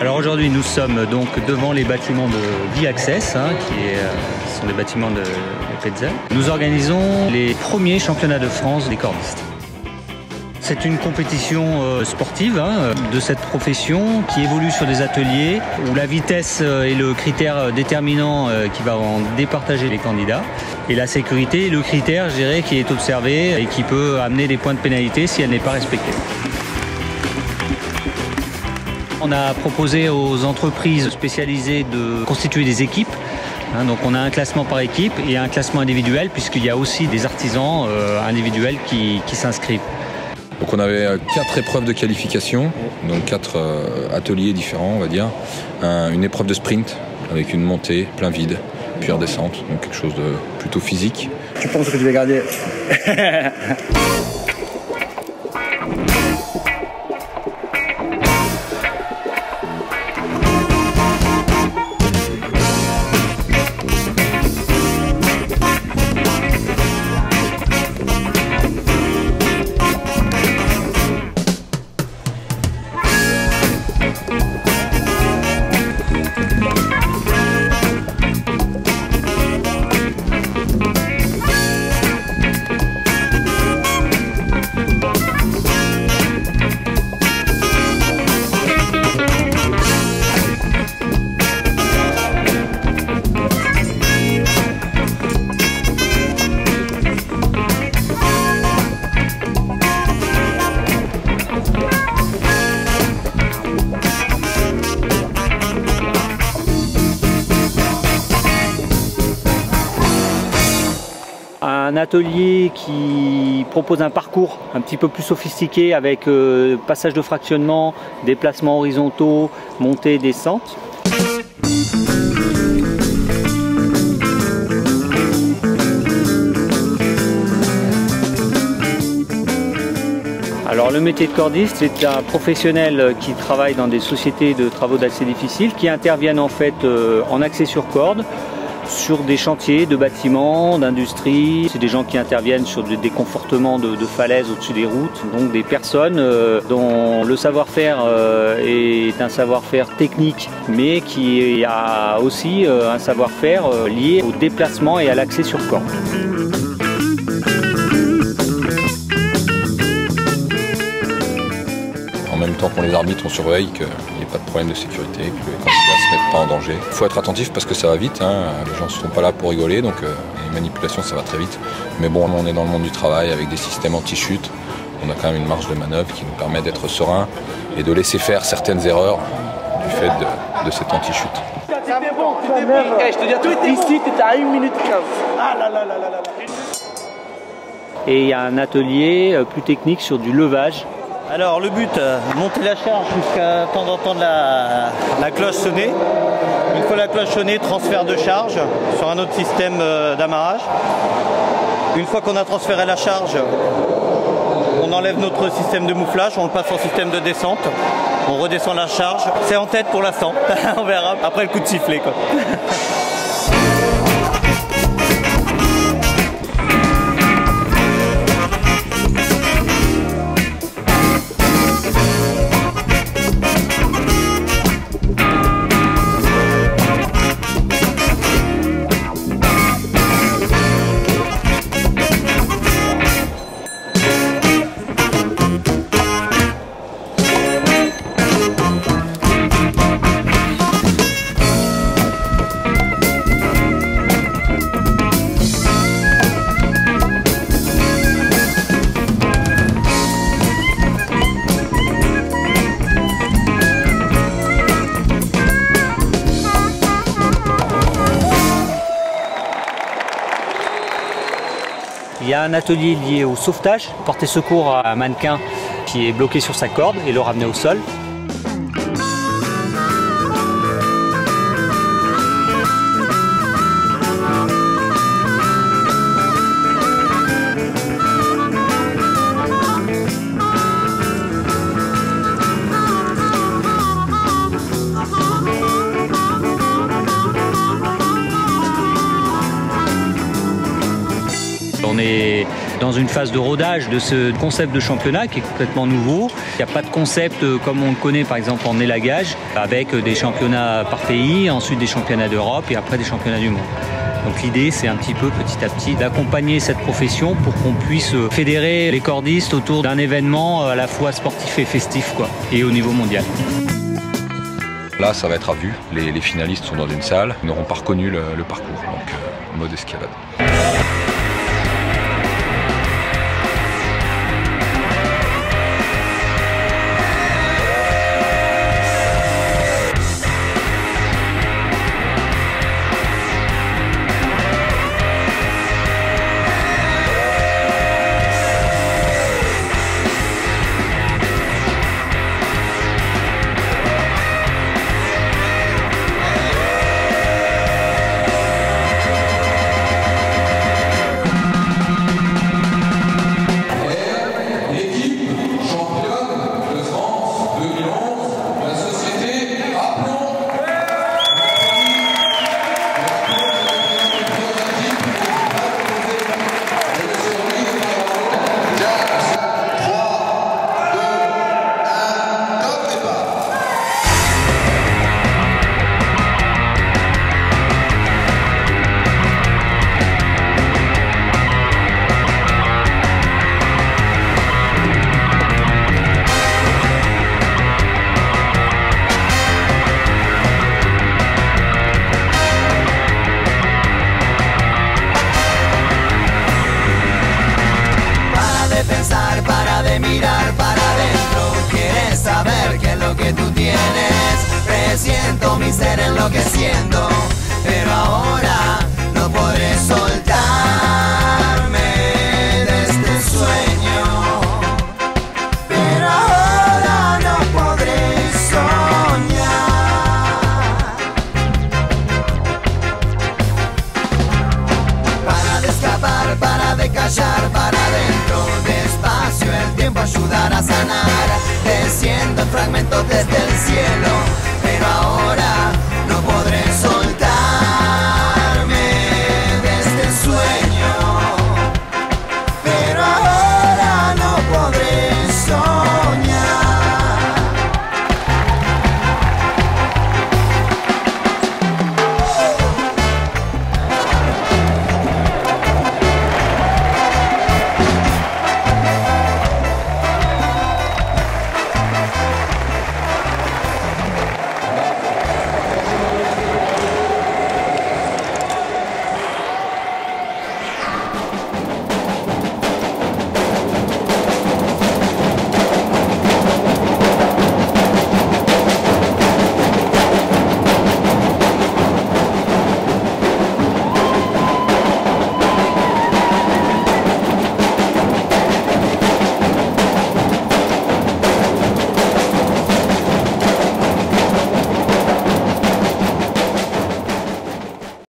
Alors aujourd'hui, nous sommes donc devant les bâtiments de V-Access, qui sont des bâtiments de Petzel. Nous organisons les premiers championnats de France des cordistes. C'est une compétition sportive de cette profession qui évolue sur des ateliers où la vitesse est le critère déterminant qui va en départager les candidats. Et la sécurité est le critère, je dirais, qui est observé et qui peut amener des points de pénalité si elle n'est pas respectée. On a proposé aux entreprises spécialisées de constituer des équipes. Donc on a un classement par équipe et un classement individuel puisqu'il y a aussi des artisans individuels qui s'inscrivent. Donc on avait 4 épreuves de qualification, donc 4 ateliers différents on va dire. Une épreuve de sprint avec une montée plein vide, puis redescente, donc quelque chose de plutôt physique. Tu penses que je vais garder un atelier qui propose un parcours un petit peu plus sophistiqué avec passage de fractionnement, déplacements horizontaux, montée, descente. Alors le métier de cordiste, c'est un professionnel qui travaille dans des sociétés de travaux d'accès difficiles qui interviennent en fait en accès sur corde, sur des chantiers de bâtiments, d'industrie. C'est des gens qui interviennent sur des confortements de falaises au-dessus des routes. Donc des personnes dont le savoir-faire est un savoir-faire technique, mais qui a aussi un savoir-faire lié au déplacement et à l'accès sur corde. En même temps qu'on les arbitre, on surveille qu'il n'y ait pas de problème de sécurité, que les candidats ne se mettent pas en danger. Il faut être attentif parce que ça va vite, les gens ne sont pas là pour rigoler, donc les manipulations ça va très vite. Mais bon, on est dans le monde du travail avec des systèmes anti-chute, on a quand même une marge de manœuvre qui nous permet d'être serein et de laisser faire certaines erreurs du fait de cette anti-chute. C'était bon, je te dis, tout ici, tu étais à 1 minute 15. Ah là là là là là. Et il y a un atelier plus technique sur du levage. Alors le but, monter la charge jusqu'à temps d'entendre la cloche sonner. Une fois la cloche sonnée, transfert de charge sur un autre système d'amarrage. Une fois qu'on a transféré la charge, on enlève notre système de mouflage, on le passe en système de descente. On redescend la charge. C'est en tête pour l'instant, on verra après le coup de sifflet quoi. Il y a un atelier lié au sauvetage, porter secours à un mannequin qui est bloqué sur sa corde et le ramener au sol. On est dans une phase de rodage de ce concept de championnat qui est complètement nouveau. Il n'y a pas de concept comme on le connaît par exemple en élagage, avec des championnats par pays, ensuite des championnats d'Europe et après des championnats du monde. Donc l'idée, c'est un petit peu petit à petit d'accompagner cette profession pour qu'on puisse fédérer les cordistes autour d'un événement à la fois sportif et festif, quoi, et au niveau mondial. Là, ça va être à vue. Les finalistes sont dans une salle, ils n'auront pas reconnu le parcours, donc mode escalade. Para de mirar para adentro, quieres saber qué es lo que tú tienes. Presiento mi ser enloqueciendo, pero ahora no podré soltarme de este sueño. Pero ahora no podré soñar. Para de escapar, para de callar, para adentro. El tiempo ayudará a sanar, desciendo fragmentos desde el cielo, pero ahora